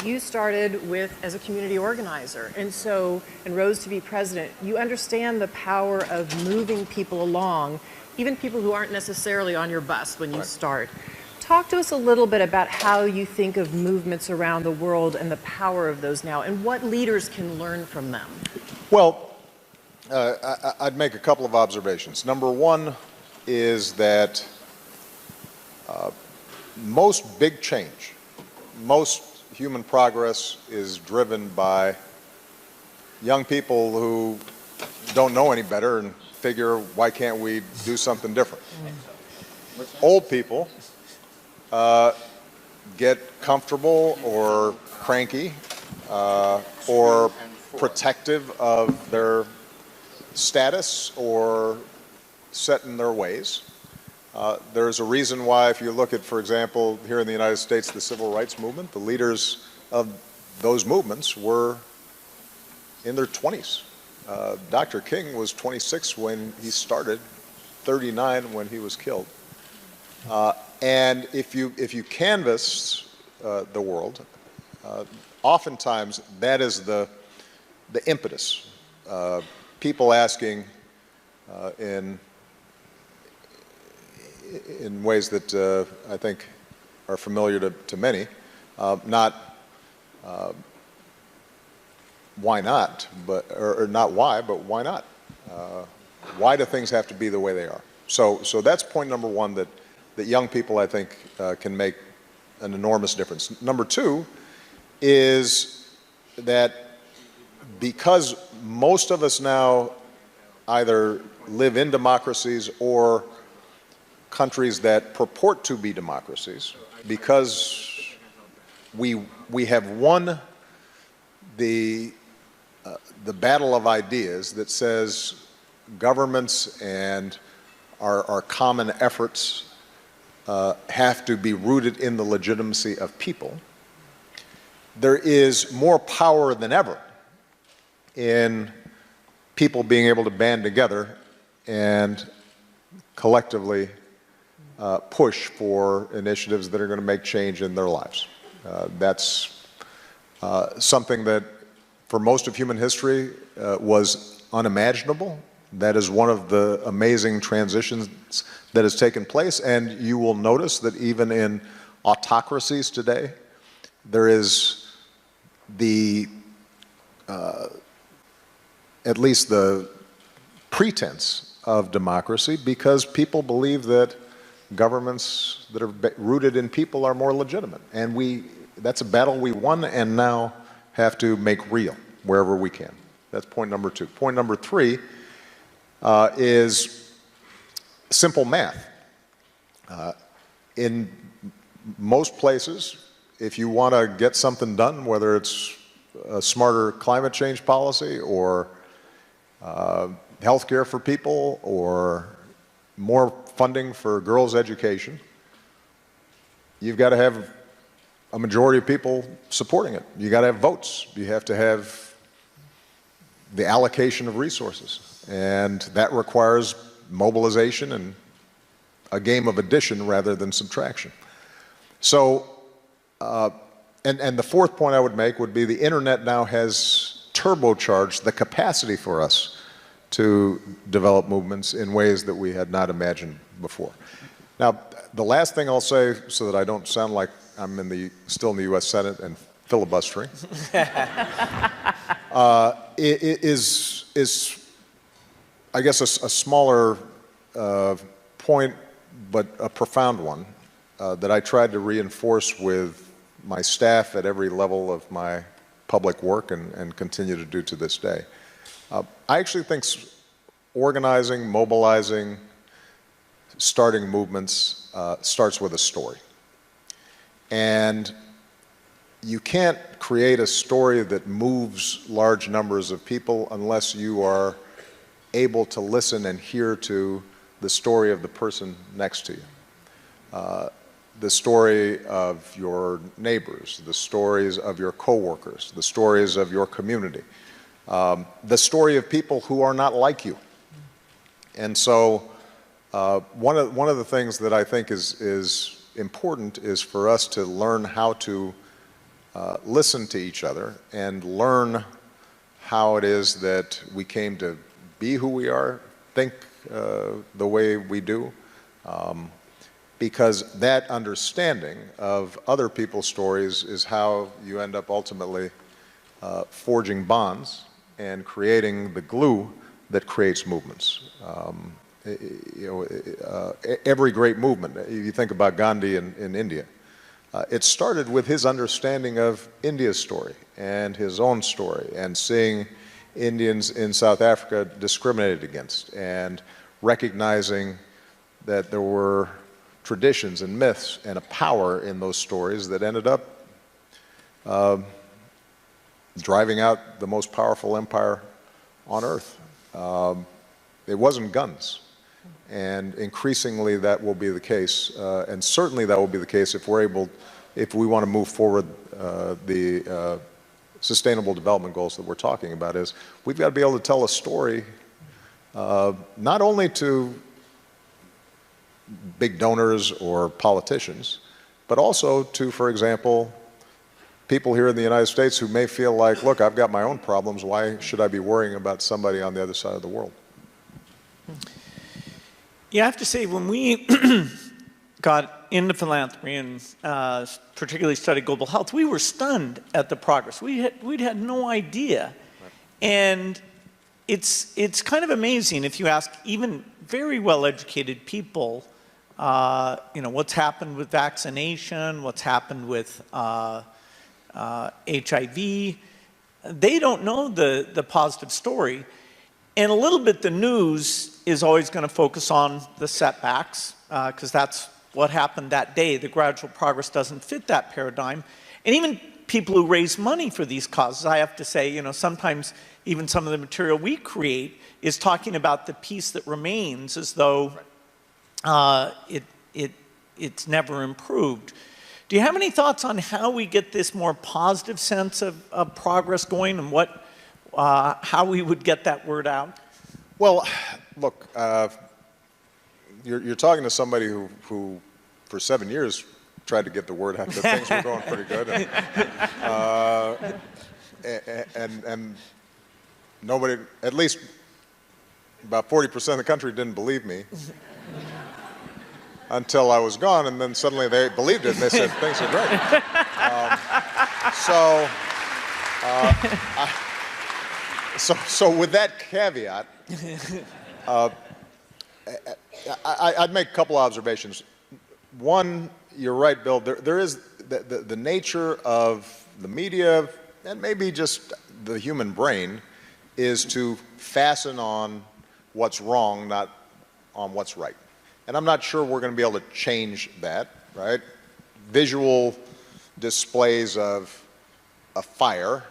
you started with as a community organizer, and rose to be president. You understand the power of moving people along, even people who aren't necessarily on your bus when you start. Talk to us a little bit about how you think of movements around the world and the power of those now, and what leaders can learn from them. Well, I'd make a couple of observations. Number one is that most big change, most human progress is driven by young people who don't know any better and figure, why can't we do something different? Old people get comfortable or cranky or protective of their status or set in their ways. There's a reason why, if you look at, for example, here in the United States, the civil rights movement, the leaders of those movements were in their 20s. Dr. King was 26 when he started, 39 when he was killed. And if you canvass the world, oftentimes that is the impetus. People asking in ways that I think are familiar to many, not why not, or not why, but why not? Why do things have to be the way they are? So that's point number one, that young people, I think, can make an enormous difference. Number two is that because most of us now either live in democracies or countries that purport to be democracies, because we have won the battle of ideas that says governments and our common efforts have to be rooted in the legitimacy of people. There is more power than ever in people being able to band together and collectively push for initiatives that are going to make change in their lives. That's something that for most of human history was unimaginable. That is one of the amazing transitions that has taken place, and you will notice that even in autocracies today, there is at least the pretense of democracy, because people believe that governments that are rooted in people are more legitimate. And that's a battle we won and now have to make real wherever we can. That's point number two. Point number three is simple math. In most places, if you want to get something done, whether it's a smarter climate change policy or health care for people or more funding for girls' education, you've got to have a majority of people supporting it. You got to have votes. You have to have the allocation of resources, and that requires mobilization and a game of addition rather than subtraction. So, and the fourth point I would make would be the internet now has turbocharged the capacity for us to develop movements in ways that we had not imagined before. Now, the last thing I'll say, so that I don't sound like I'm still in the U.S. Senate and filibustering, is I guess a smaller point, but a profound one that I tried to reinforce with my staff at every level of my public work and continue to do to this day. I actually think organizing, mobilizing, starting movements starts with a story. And you can't create a story that moves large numbers of people unless you are able to listen and hear to the story of the person next to you. The story of your neighbors, the stories of your coworkers, the stories of your community, the story of people who are not like you. And so one of the things that I think is important is for us to learn how to listen to each other and learn how it is that we came to be who we are, think the way we do, because that understanding of other people's stories is how you end up ultimately forging bonds and creating the glue that creates movements. Every great movement, you think about Gandhi in India, it started with his understanding of India's story and his own story, and seeing Indians in South Africa discriminated against, and recognizing that there were traditions and myths and a power in those stories that ended up driving out the most powerful empire on earth. It wasn't guns. And increasingly that will be the case, and certainly that will be the case if we want to move forward the sustainable development goals that we're talking about. Is we've got to be able to tell a story not only to big donors or politicians, but also to, for example, people here in the United States who may feel like, look, I've got my own problems, why should I be worrying about somebody on the other side of the world? Yeah, I have to say, when we got into philanthropy and particularly studied global health, we were stunned at the progress. We'd had no idea. And it's kind of amazing if you ask even very well-educated people, what's happened with vaccination, what's happened with HIV. They don't know the positive story. And a little bit the news is always going to focus on the setbacks, because that's what happened that day. The gradual progress doesn't fit that paradigm. And even people who raise money for these causes, I have to say, sometimes even some of the material we create is talking about the piece that remains as though it's never improved. Do you have any thoughts on how we get this more positive sense of progress going, and how we would get that word out? Well, look, you're talking to somebody who for 7 years tried to get the word out that things were going pretty good, and nobody, at least about 40% of the country, didn't believe me until I was gone, and then suddenly they believed it and they said things are great. So with that caveat, I'd make a couple observations. One, you're right, Bill, there is the nature of the media, and maybe just the human brain, is to fasten on what's wrong, not on what's right. And I'm not sure we're going to be able to change that, right? Visual displays of a fire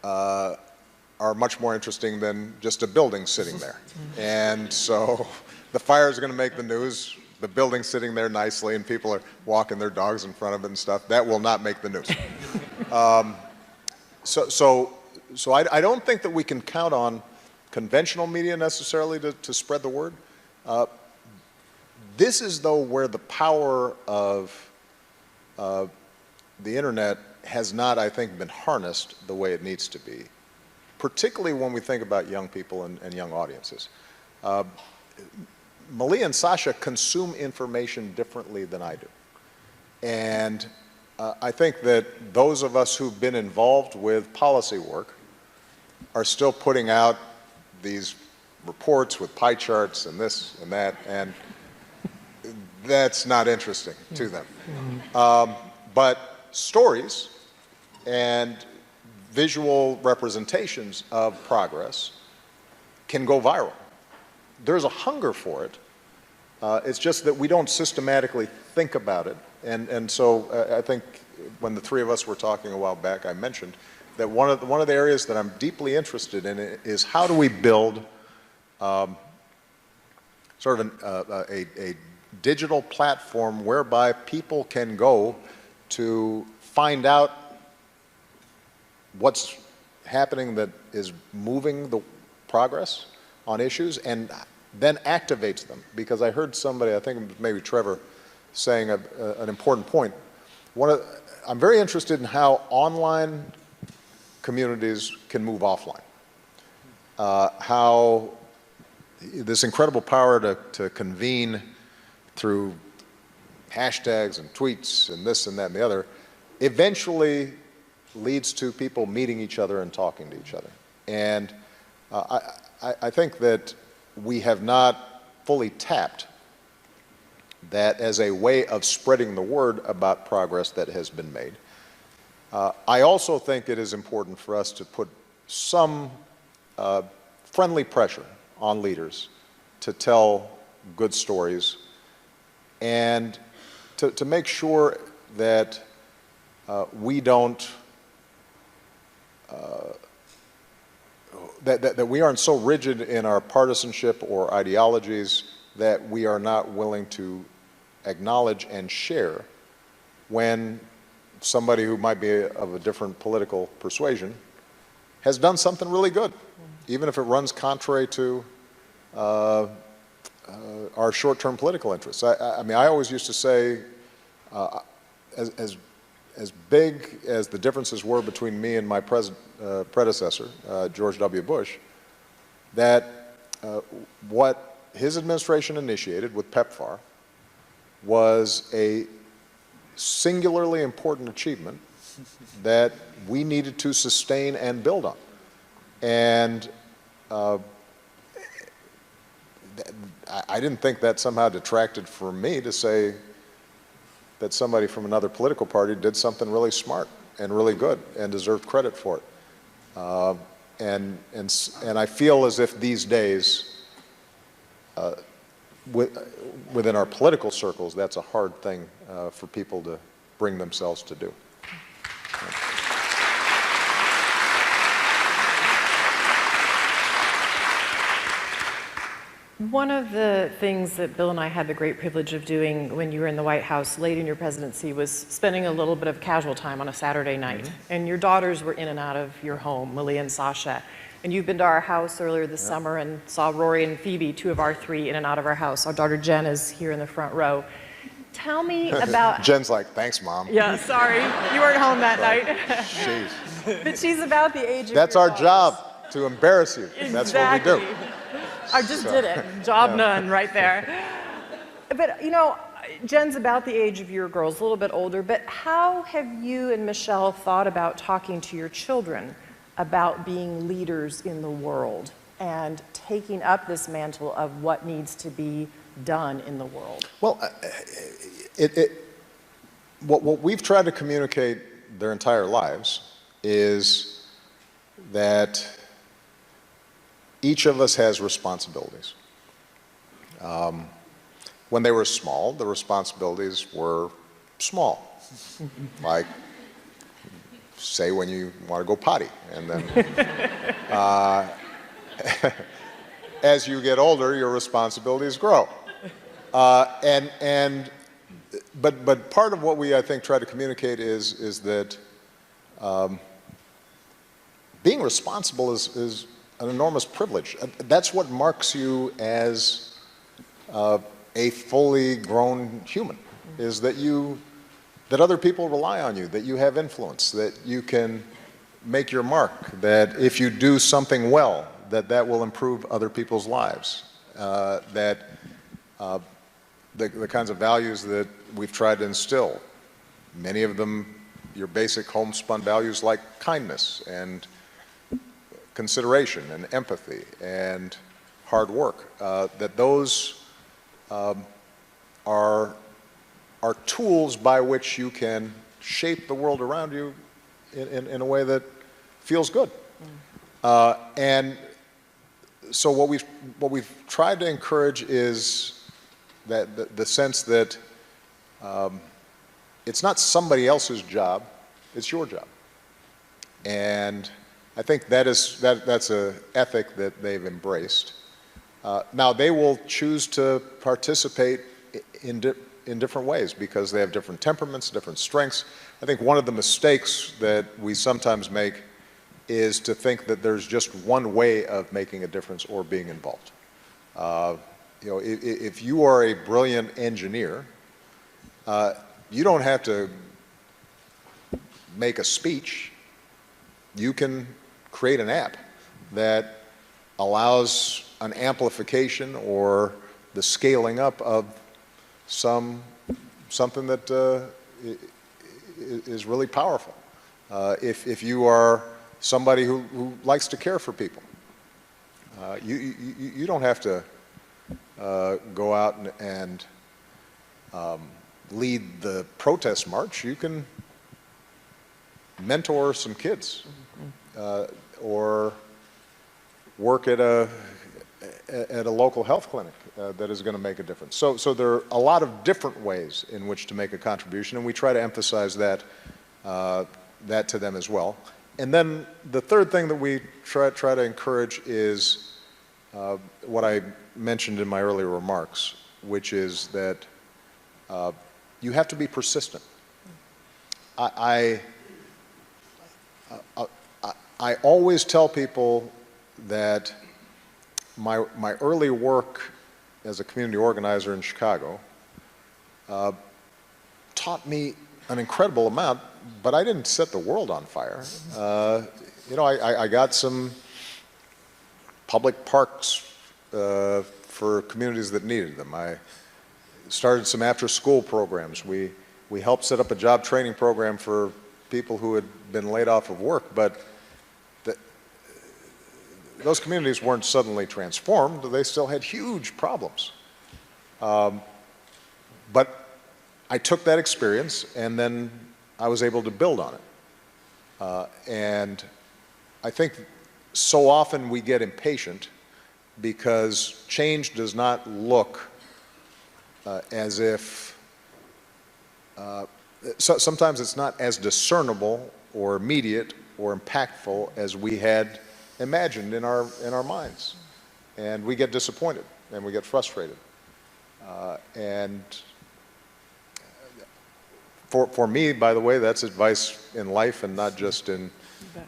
are much more interesting than just a building sitting there. And so the fire is going to make the news. The building sitting there nicely and people are walking their dogs in front of it and stuff, that will not make the news. So I don't think that we can count on conventional media necessarily to spread the word. This is, though, where the power of the internet has not, I think, been harnessed the way it needs to be, particularly when we think about young people and young audiences. Malia and Sasha consume information differently than I do. And I think that those of us who've been involved with policy work are still putting out these reports with pie charts and this and that, and that's not interesting to them. But stories and visual representations of progress can go viral. There's a hunger for it. It's just that we don't systematically think about it. And so I think when the three of us were talking a while back, I mentioned that one of the areas that I'm deeply interested in is how do we build sort of a digital platform whereby people can go to find out what's happening that is moving the progress on issues, and then activates them. Because I heard somebody, I think maybe Trevor, saying an important point. I'm very interested in how online communities can move offline. How this incredible power to convene through hashtags and tweets and this and that and the other eventually leads to people meeting each other and talking to each other. And I think that we have not fully tapped that as a way of spreading the word about progress that has been made. I also think it is important for us to put some friendly pressure on leaders to tell good stories and to make sure that we don't, that we aren't so rigid in our partisanship or ideologies that we are not willing to acknowledge and share when somebody who might be of a different political persuasion has done something really good, even if it runs contrary to our short-term political interests. I mean, I always used to say, as big as the differences were between me and my predecessor, George W. Bush, that what his administration initiated with PEPFAR was a singularly important achievement that we needed to sustain and build on. And I didn't think that somehow detracted from me to say that somebody from another political party did something really smart and really good and deserved credit for it. And I feel as if these days, within our political circles, that's a hard thing for people to bring themselves to do. One of the things that Bill and I had the great privilege of doing when you were in the White House late in your presidency was spending a little bit of casual time on a Saturday night. Mm-hmm. And your daughters were in and out of your home, Malia and Sasha. And you've been to our house earlier this summer and saw Rory and Phoebe, two of our three, in and out of our house. Our daughter Jen is here in the front row. Tell me about... Jen's like, thanks, Mom. Yeah, sorry. You weren't home that night. Jeez. But she's about the age of That's your our daughters. Job, to embarrass you. Exactly. That's what we do. I just did it. Job done right there. But, you know, Jen's about the age of your girls, a little bit older, but how have you and Michelle thought about talking to your children about being leaders in the world and taking up this mantle of what needs to be done in the world? Well, what we've tried to communicate their entire lives is that each of us has responsibilities. When they were small, the responsibilities were small. Like, say when you want to go potty. And then as you get older, your responsibilities grow. But part of what we, I think, try to communicate is that being responsible is an enormous privilege. That's what marks you as a fully grown human, is that that other people rely on you, that you have influence, that you can make your mark, that if you do something well, that will improve other people's lives, that the kinds of values that we've tried to instill, many of them your basic homespun values like kindness and consideration and empathy and hard work, that those are tools by which you can shape the world around you in a way that feels good. And so what we've tried to encourage is that the sense that it's not somebody else's job, it's your job. And I think that's an ethic that they've embraced. Now they will choose to participate in different ways because they have different temperaments, different strengths. I think one of the mistakes that we sometimes make is to think that there's just one way of making a difference or being involved. You know, if you are a brilliant engineer, you don't have to make a speech, you can create an app that allows an amplification or the scaling up of something that is really powerful. If you are somebody who likes to care for people, you don't have to go out and lead the protest march. You can mentor some kids or work at a local health clinic that is going to make a difference. So there are a lot of different ways in which to make a contribution, and we try to emphasize that to them as well. And then the third thing that we try to encourage is what I mentioned in my earlier remarks, which is that you have to be persistent. I always tell people that my early work as a community organizer in Chicago taught me an incredible amount, but I didn't set the world on fire. You know, I got some public parks for communities that needed them. I started some after-school programs. We helped set up a job training program for people who had been laid off of work, but those communities weren't suddenly transformed. They still had huge problems. But I took that experience and then I was able to build on it. And I think so often we get impatient because change does not look as if, sometimes it's not as discernible or immediate or impactful as we had imagined in our minds, and we get disappointed and we get frustrated. And for me, by the way, that's advice in life and not just in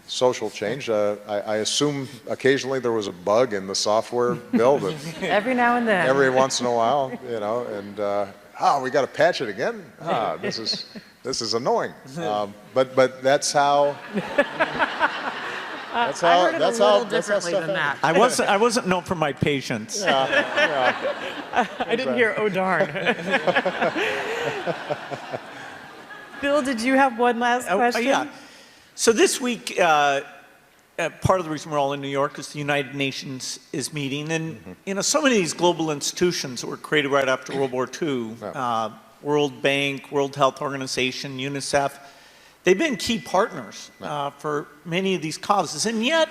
social change. I assume occasionally there was a bug in the software build. Every now and then. Every once in a while, you know, and we got to patch it again. This is annoying. But that's how. I heard it a little differently than that. I wasn't known for my patience. Yeah. I didn't hear, oh darn. Bill, did you have one last question? Yeah. So this week, part of the reason we're all in New York is the United Nations is meeting. And, you know, so many of these global institutions that were created right after World War II, World Bank, World Health Organization, UNICEF, they've been key partners for many of these causes. And yet,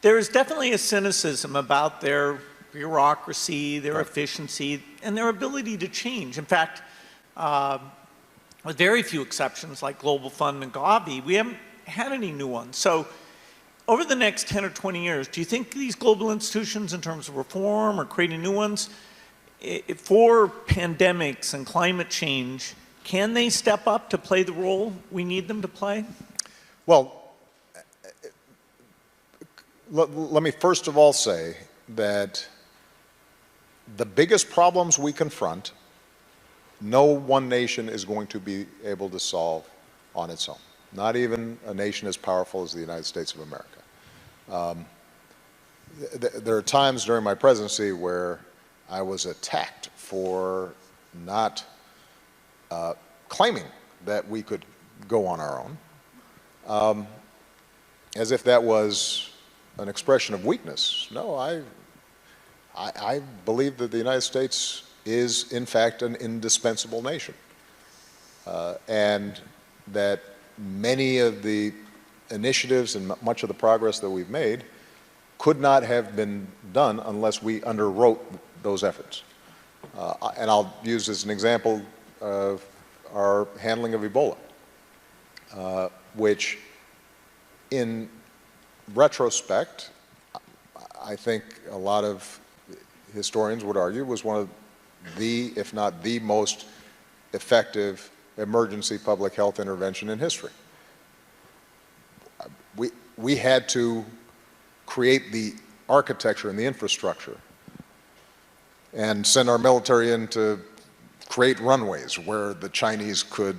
there is definitely a cynicism about their bureaucracy, their efficiency, and their ability to change. In fact, with very few exceptions like Global Fund and Gavi, we haven't had any new ones. So over the next 10 or 20 years, do you think these global institutions in terms of reform or creating new ones for pandemics and climate change, can they step up to play the role we need them to play? Well, let me first of all say that the biggest problems we confront, no one nation is going to be able to solve on its own. Not even a nation as powerful as the United States of America. There are times during my presidency where I was attacked for not claiming that we could go on our own, as if that was an expression of weakness. No, I believe that the United States is, in fact, an indispensable nation, and that many of the initiatives and much of the progress that we've made could not have been done unless we underwrote those efforts. And I'll use as an example of our handling of Ebola, which in retrospect, I think a lot of historians would argue was one of the, if not the most effective emergency public health intervention in history. We had to create the architecture and the infrastructure and send our military in to create runways where the Chinese could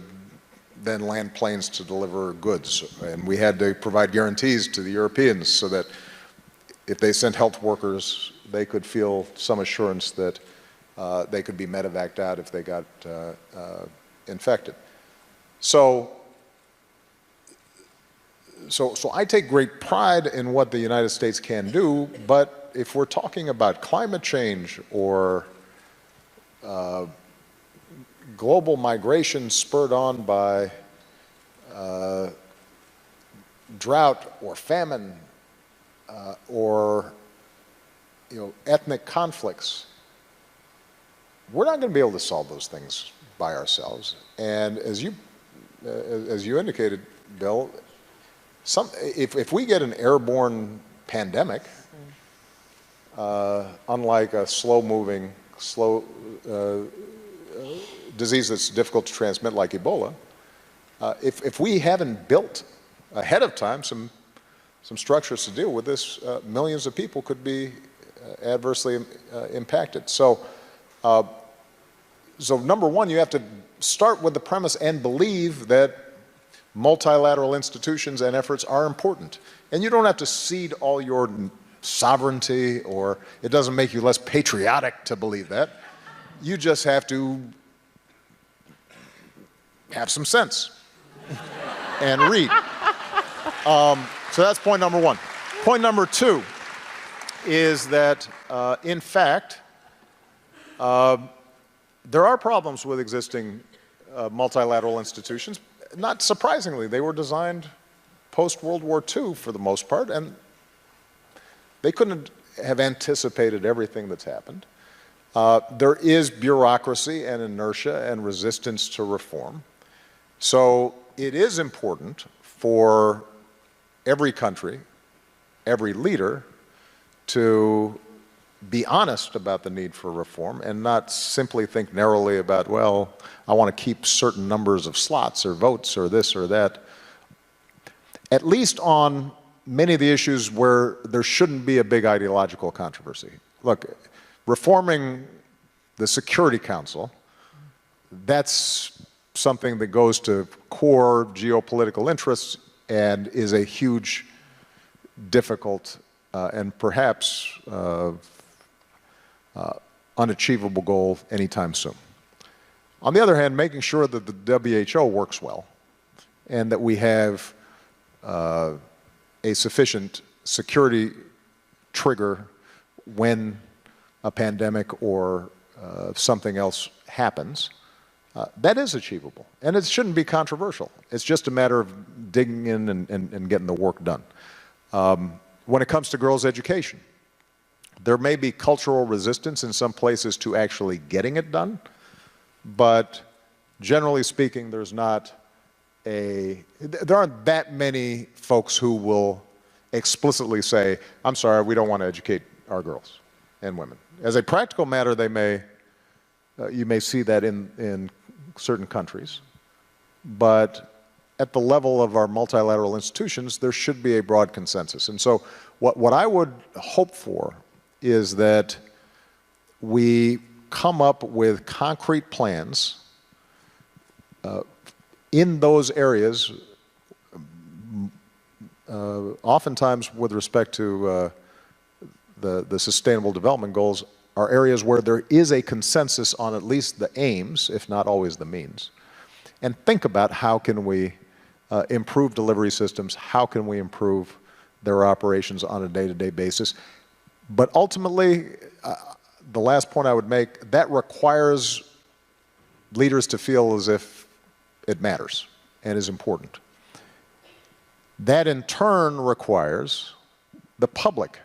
then land planes to deliver goods. And we had to provide guarantees to the Europeans so that if they sent health workers, they could feel some assurance that they could be medevaced out if they got infected. So I take great pride in what the United States can do, but if we're talking about climate change or global migration spurred on by drought or famine or ethnic conflicts, we're not going to be able to solve those things by ourselves. And as you indicated, Bill, if we get an airborne pandemic, unlike a slow-moving, disease that's difficult to transmit like Ebola, if we haven't built ahead of time some structures to deal with this, millions of people could be adversely impacted. So number one, you have to start with the premise and believe that multilateral institutions and efforts are important. And you don't have to cede all your sovereignty, or it doesn't make you less patriotic to believe that. You just have to have some sense and read. So that's point number one. Point number two is that, in fact, there are problems with existing multilateral institutions. Not surprisingly, they were designed post-World War II for the most part, and they couldn't have anticipated everything that's happened. There is bureaucracy and inertia and resistance to reform. So it is important for every country, every leader, to be honest about the need for reform and not simply think narrowly about, well, I want to keep certain numbers of slots or votes or this or that. At least on many of the issues where there shouldn't be a big ideological controversy. Look, reforming the Security Council, that's something that goes to core geopolitical interests and is a huge, difficult, and perhaps unachievable goal anytime soon. On the other hand, making sure that the WHO works well and that we have a sufficient security trigger when a pandemic or something else happens, that is achievable. And it shouldn't be controversial. It's just a matter of digging in and getting the work done. When it comes to girls' education, there may be cultural resistance in some places to actually getting it done, but generally speaking, there aren't that many folks who will explicitly say, I'm sorry, we don't want to educate our girls and women. As a practical matter, you may see that in certain countries, but at the level of our multilateral institutions, there should be a broad consensus. And so what I would hope for is that we come up with concrete plans in those areas, oftentimes with respect to the Sustainable Development Goals, are areas where there is a consensus on at least the aims, if not always the means. And think about how can we improve delivery systems, how can we improve their operations on a day-to-day basis. But ultimately, the last point I would make, that requires leaders to feel as if it matters and is important. That in turn requires the public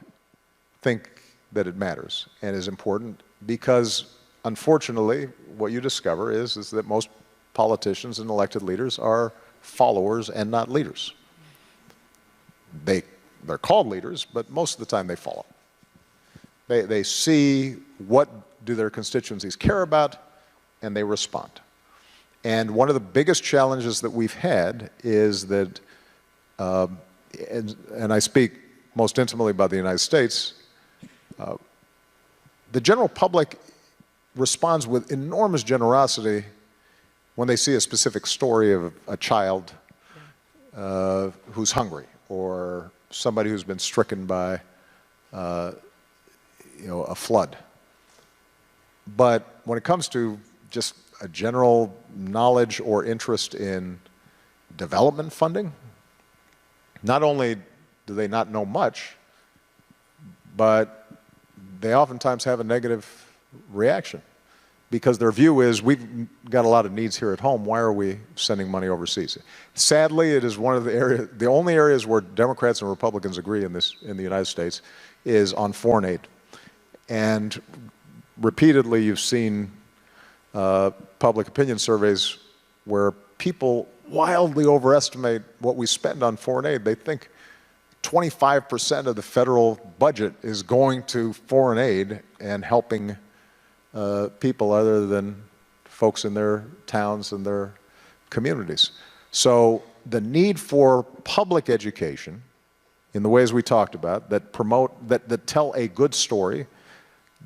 think that it matters and is important, because unfortunately what you discover is that most politicians and elected leaders are followers and not leaders. They're called leaders, but most of the time they follow. They see what do their constituencies care about, and they respond. And one of the biggest challenges that we've had is that, and I speak most intimately about the United States, the general public responds with enormous generosity when they see a specific story of a child who's hungry, or somebody who's been stricken by a flood. But when it comes to just a general knowledge or interest in development funding, not only do they not know much, but they oftentimes have a negative reaction, because their view is, we've got a lot of needs here at home, why are we sending money overseas? Sadly, it is one of the only areas where Democrats and Republicans agree in the United States is on foreign aid. And repeatedly you've seen public opinion surveys where people wildly overestimate what we spend on foreign aid. They think 25% of the federal budget is going to foreign aid and helping people other than folks in their towns and their communities. So the need for public education in the ways we talked about, that promote, that tell a good story,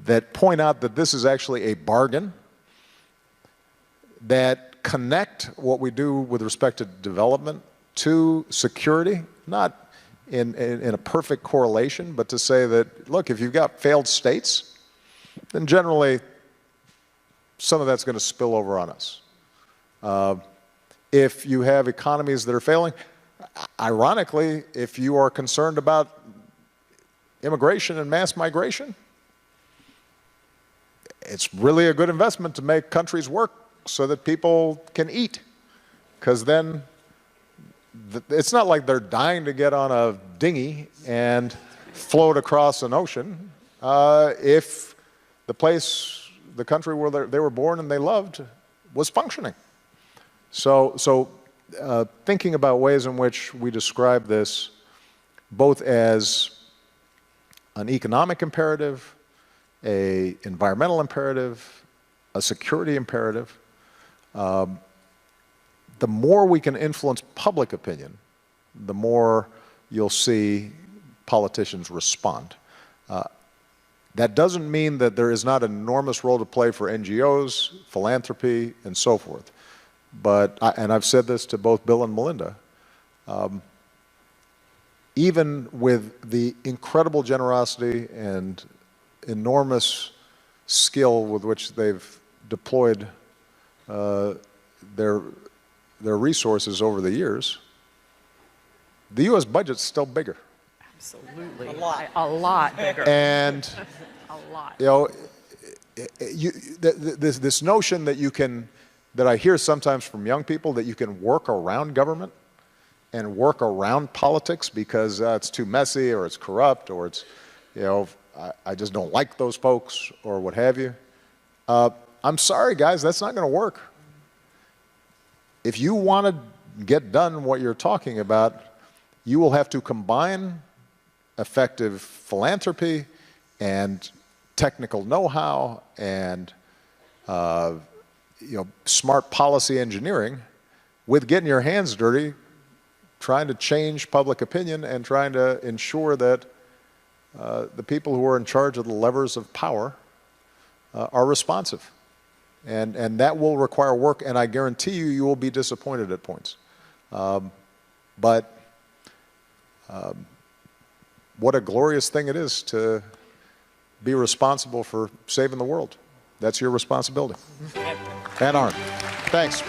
that point out that this is actually a bargain, that connect what we do with respect to development to security, not in a perfect correlation, but to say that, look, if you've got failed states, then generally some of that's going to spill over on us. If you have economies that are failing, ironically, if you are concerned about immigration and mass migration, it's really a good investment to make countries work so that people can eat, because then it's not like they're dying to get on a dinghy and float across an ocean. If the country where they were born and they loved was functioning. So thinking about ways in which we describe this both as an economic imperative, an environmental imperative, a security imperative, the more we can influence public opinion, the more you'll see politicians respond. That doesn't mean that there is not an enormous role to play for NGOs, philanthropy, and so forth. But, and I've said this to both Bill and Melinda, even with the incredible generosity and enormous skill with which they've deployed their resources over the years, the U.S. budget's still bigger. Absolutely. A lot bigger. And, a lot. you know, this notion that you can, that I hear sometimes from young people, that you can work around government and work around politics because it's too messy, or it's corrupt, or it's, you know, I just don't like those folks, or what have you. I'm sorry, guys, that's not going to work. If you want to get done what you're talking about, you will have to combine effective philanthropy and technical know-how and smart policy engineering with getting your hands dirty, trying to change public opinion and trying to ensure that the people who are in charge of the levers of power are responsive. And that will require work, and I guarantee you, you will be disappointed at points. But what a glorious thing it is to be responsible for saving the world. That's your responsibility. And ours. Thanks.